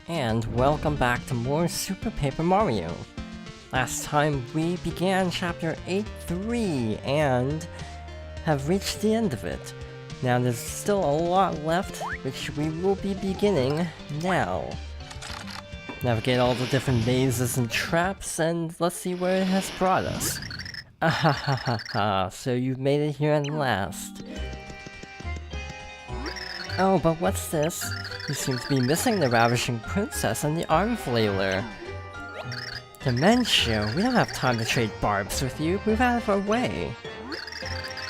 and welcome back to more Super Paper Mario. Last time we began Chapter 8-3 and have reached the end of it. Now there's still a lot left, which we will be beginning now. Navigate all the different mazes and traps, and let's see where it has brought us. Ahahaha, so you've made it here at last. Oh, but what's this? You seem to be missing the Ravishing Princess and the Arm Flailer. Dementia, we don't have time to trade barbs with you. Move out of our way.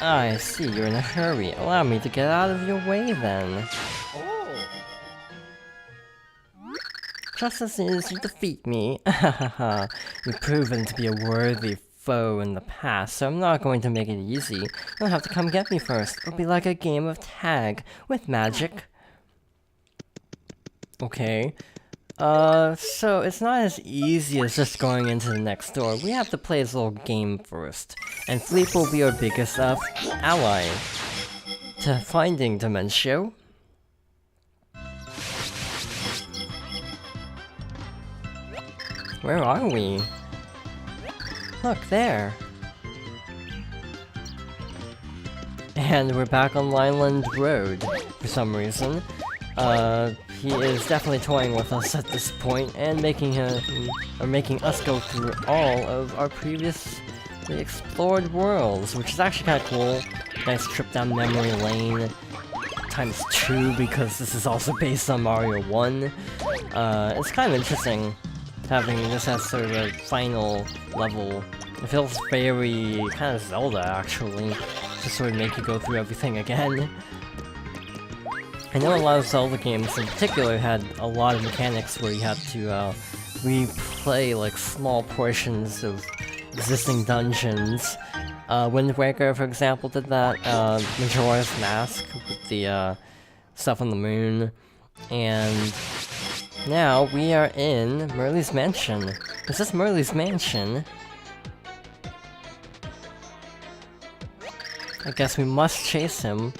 I see, you're in a hurry. Allow me to get out of your way, then. Oh. Just as soon as you defeat me. Hahaha, you've proven to be a worthy foe in the past, so I'm not going to make it easy. You'll have to come get me first. It'll be like a game of tag with magic. Okay. So it's not as easy as just going into the next door. We have to play this little game first. And Fleep will be our biggest ally to finding Dementia. Where are we? Look, there! And we're back on Lineland Road, for some reason. He is definitely toying with us at this point, and making us go through all of our previously explored worlds, which is actually kinda cool. Nice trip down memory lane, times 2, because this is also based on Mario 1. It's kind of interesting having this as sort of a final level. It feels very kind of Zelda, actually, to sort of make you go through everything again. I know a lot of Zelda games in particular had a lot of mechanics where you had to replay like small portions of existing dungeons. Wind Waker, for example, did that. Majora's Mask with the stuff on the moon, and now we are in Merly's Mansion. Is this Merly's Mansion? I guess we must chase him.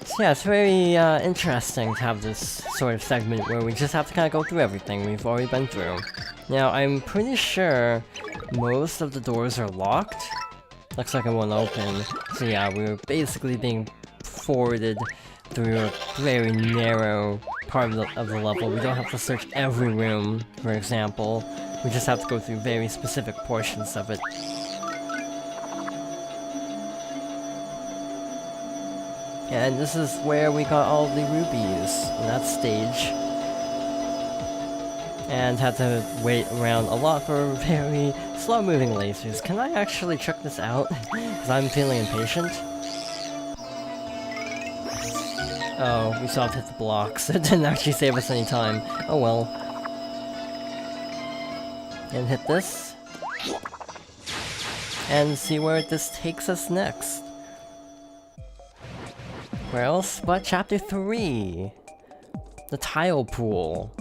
So yeah, it's very interesting to have this sort of segment where we just have to kind of go through everything we've already been through. Now, I'm pretty sure most of the doors are locked. Looks like it won't open. So yeah, we're basically being forwarded through a very narrow part of the level. We don't have to search every room, for example. We just have to go through very specific portions of it. And this is where we got all the rubies in that stage. And had to wait around a lot for very slow-moving lasers. Can I actually check this out? Because I'm feeling impatient. Oh, we still have to hit the blocks. It didn't actually save us any time. Oh well. And hit this. And see where this takes us next. Where else but Chapter 3? The Tile Pool.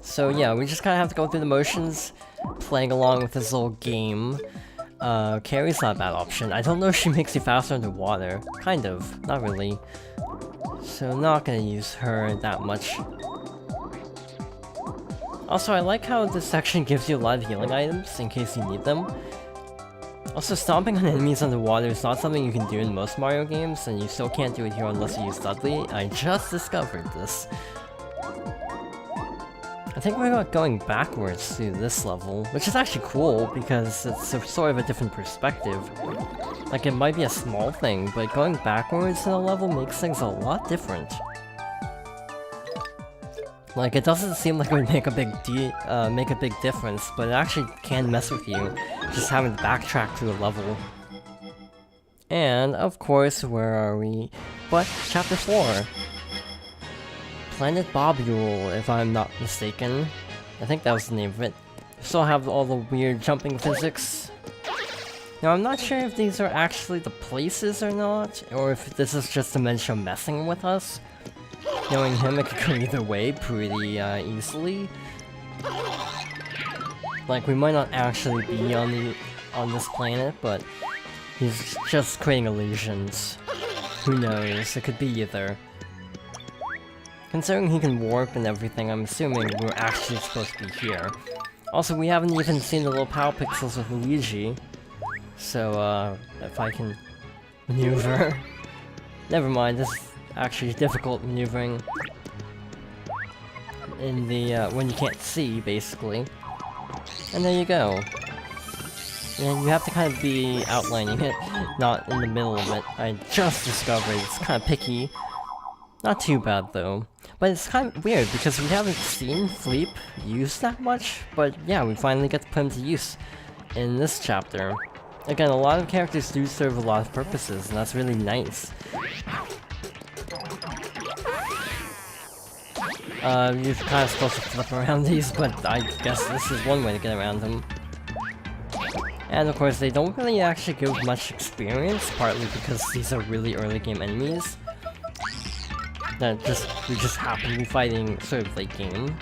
So yeah, we just kinda have to go through the motions, playing along with this little game. Carrie's not a bad option. I don't know if she makes you faster underwater. Kind of. Not really. So not gonna use her that much. Also, I like how this section gives you a lot of healing items in case you need them. Also, stomping on enemies underwater is not something you can do in most Mario games, and you still can't do it here unless you use Dudley. I just discovered this. I think we're going backwards through this level, which is actually cool, because it's sort of a different perspective. Like, it might be a small thing, but going backwards in a level makes things a lot different. Like, it doesn't seem like it would make a big difference, but it actually can mess with you, just having to backtrack through a level. And, of course, where are we? But, Chapter 4. Planet Bobule, if I'm not mistaken. I think that was the name of it. Still have all the weird jumping physics. Now, I'm not sure if these are actually the places or not, or if this is just Dementia messing with us. Knowing him, it could go either way pretty easily. Like, we might not actually be on this planet, but he's just creating illusions. Who knows? It could be either. Considering he can warp and everything, I'm assuming we're actually supposed to be here. Also, we haven't even seen the little power pixels with Luigi. So, if I can maneuver... Never mind, this is actually difficult maneuvering. In the, when you can't see, basically. And there you go. And you have to kind of be outlining it, not in the middle of it. I just discovered it's kind of picky. Not too bad, though. But it's kind of weird, because we haven't seen Fleep used that much, but yeah, we finally get to put him to use in this chapter. Again, a lot of characters do serve a lot of purposes, and that's really nice. You're kind of supposed to flip around these, but I guess this is one way to get around them. And of course, they don't really actually give much experience, partly because these are really early game enemies. We just happen to be fighting sort of late game.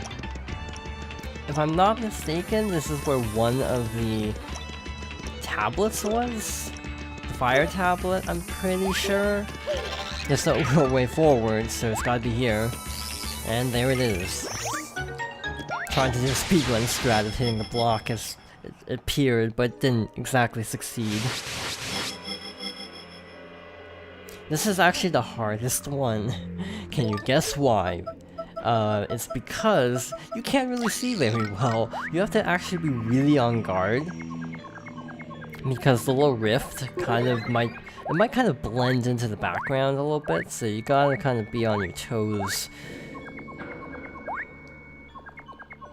If I'm not mistaken, this is where one of the tablets was? The fire tablet, I'm pretty sure. There's no real way forward, so it's gotta be here. And there it is. Trying to do a speedrun strat of hitting the block as it appeared, but didn't exactly succeed. This is actually the hardest one. Can you guess why? It's because you can't really see very well. You have to actually be really on guard. Because the little rift kind of might kind of blend into the background a little bit, so you gotta kind of be on your toes.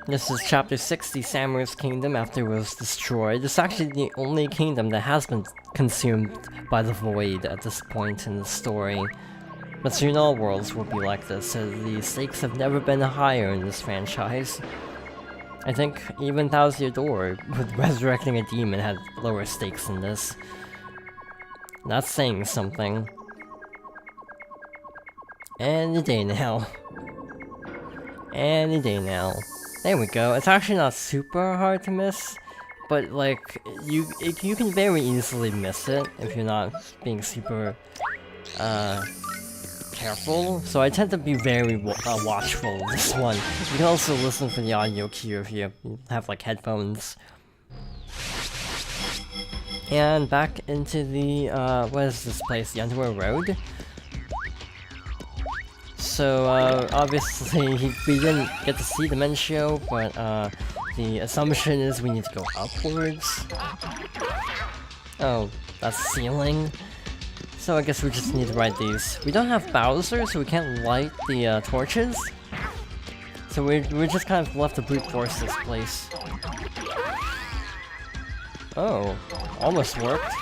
This is chapter 60, Samura's Kingdom, after it was destroyed. It's actually the only kingdom that has been consumed by the void at this point in the story. But soon all worlds will be like this, as the stakes have never been higher in this franchise. I think even Thousand Year Door, with resurrecting a demon, had lower stakes than this. That's saying something. Any day now. Any day now. There we go. It's actually not super hard to miss, but like, you can very easily miss it if you're not being super, careful. So I tend to be very watchful of this one. You can also listen for the audio cue if you have like headphones. And back into the, what is this place? The Underworld Road? So, obviously, we didn't get to see the men's show, but, the assumption is we need to go upwards. Oh, that's the ceiling. So I guess we just need to ride these. We don't have Bowser, so we can't light the, torches. So we're just kind of left to brute force this place. Oh, almost worked.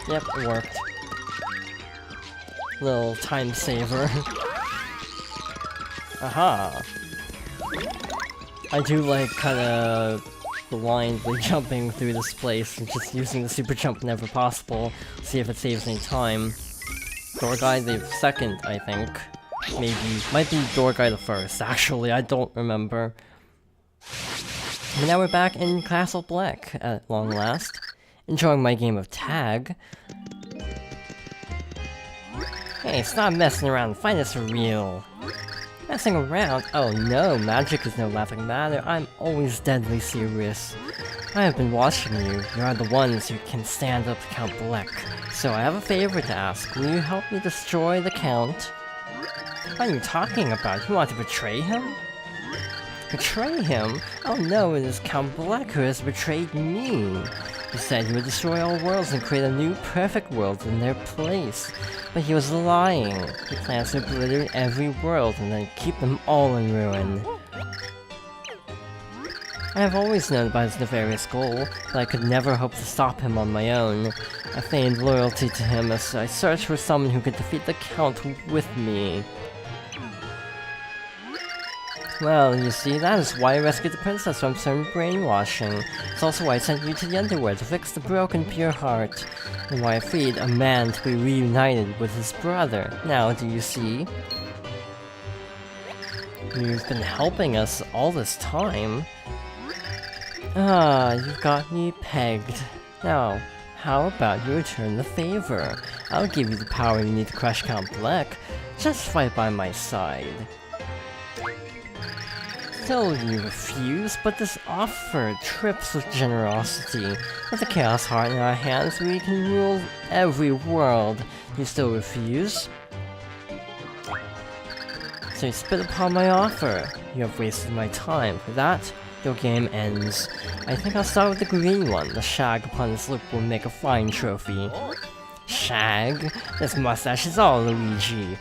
Yep, it worked. Little time saver. Aha! I do like kinda blindly jumping through this place and just using the super jump whenever possible. See if it saves any time. Door guy the second, I think. Maybe. Might be door guy the first, actually, I don't remember. And now we're back in Castle Black at long last. Enjoying my game of tag. Hey, stop messing around, find us for real. Messing around? Oh no, magic is no laughing matter, I'm always deadly serious. I have been watching you, you are the ones who can stand up to Count Bleck. So I have a favor to ask, will you help me destroy the Count? What are you talking about? You want to betray him? Betray him? Oh no, it is Count Bleck who has betrayed me. He said he would destroy all worlds and create a new perfect world in their place. But he was lying. He plans to obliterate every world and then keep them all in ruin. I have always known about his nefarious goal, but I could never hope to stop him on my own. I feigned loyalty to him as I searched for someone who could defeat the Count with me. Well, you see, that is why I rescued the princess from some brainwashing. It's also why I sent you to the underworld to fix the broken pure heart. And why I freed a man to be reunited with his brother. Now, do you see? You've been helping us all this time. Ah, you've got me pegged. Now, how about you return the favor? I'll give you the power you need to crush Count Bleck. Just fight by my side. Still you refuse, but this offer trips with generosity. With the Chaos Heart in our hands, we can rule every world. You still refuse? So you spit upon my offer. You have wasted my time. For that, your game ends. I think I'll start with the green one. The shag upon his lip will make a fine trophy. Shag? This mustache is all Luigi.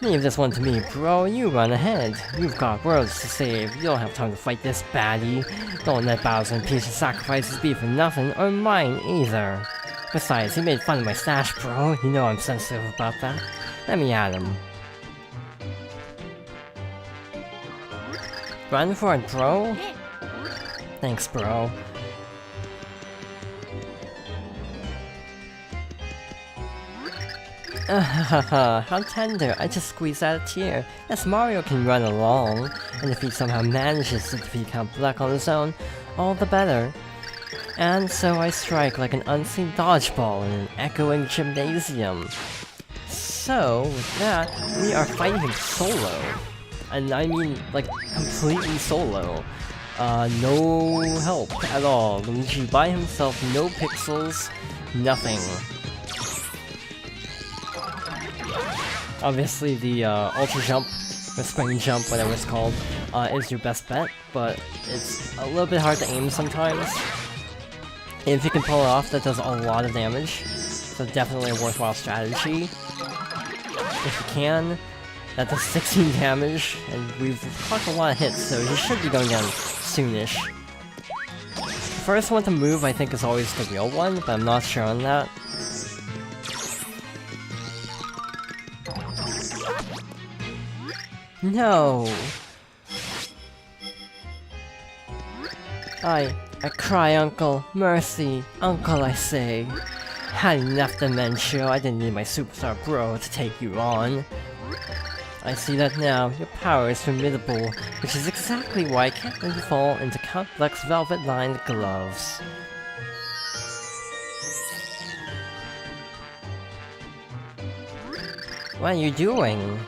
Leave this one to me, bro. You run ahead. You've got worlds to save. You don't have time to fight this baddie. Don't let Bowser and Peach's sacrifices be for nothing, or mine either. Besides, he made fun of my stash, bro. You know I'm sensitive about that. Let me at him. Run for it, bro? Thanks, bro. How tender, I just squeezed out a tear. Yes, Mario can run along, and if he somehow manages to defeat Count Black on his own, all the better. And so I strike like an unseen dodgeball in an echoing gymnasium. So, with that, we are fighting him solo. And I mean, like, completely solo. No help at all. Luigi by himself, no pixels, nothing. Obviously, the ultra jump, or spring jump, whatever it's called, is your best bet, but it's a little bit hard to aim sometimes. If you can pull it off, that does a lot of damage, so definitely a worthwhile strategy. If you can, that does 16 damage, and we've clocked a lot of hits, so he should be going down soonish. The first one to move, I think, is always the real one, but I'm not sure on that. No! I cry, Uncle. Mercy. Uncle, I say. Had enough dementia. I didn't need my superstar bro to take you on. I see that now. Your power is formidable, which is exactly why I can't let you fall into Count Black's velvet-lined gloves. What are you doing?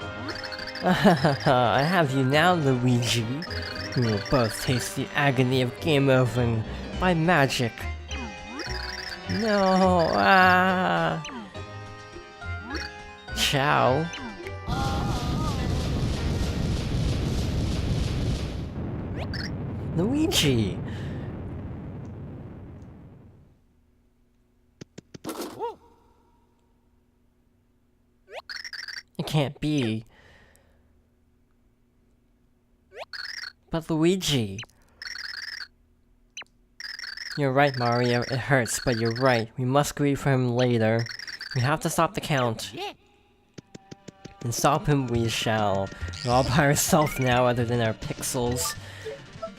I have you now, Luigi. We will both taste the agony of game overing by magic. No, Ciao. Luigi! It can't be. But Luigi... You're right, Mario, it hurts, but you're right. We must grieve for him later. We have to stop the Count. And stop him we shall. We're all by ourselves now other than our pixels.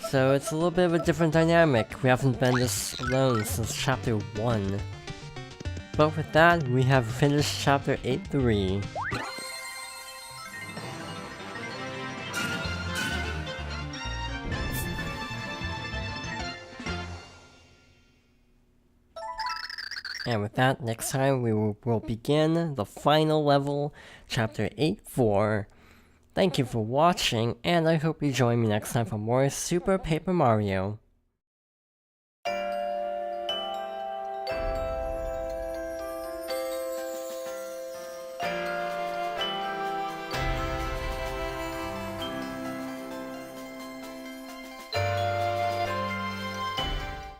So it's a little bit of a different dynamic. We haven't been this alone since chapter 1. But with that, we have finished chapter 8-3. And with that, next time we will begin the final level, chapter 8-4. Thank you for watching, and I hope you join me next time for more Super Paper Mario.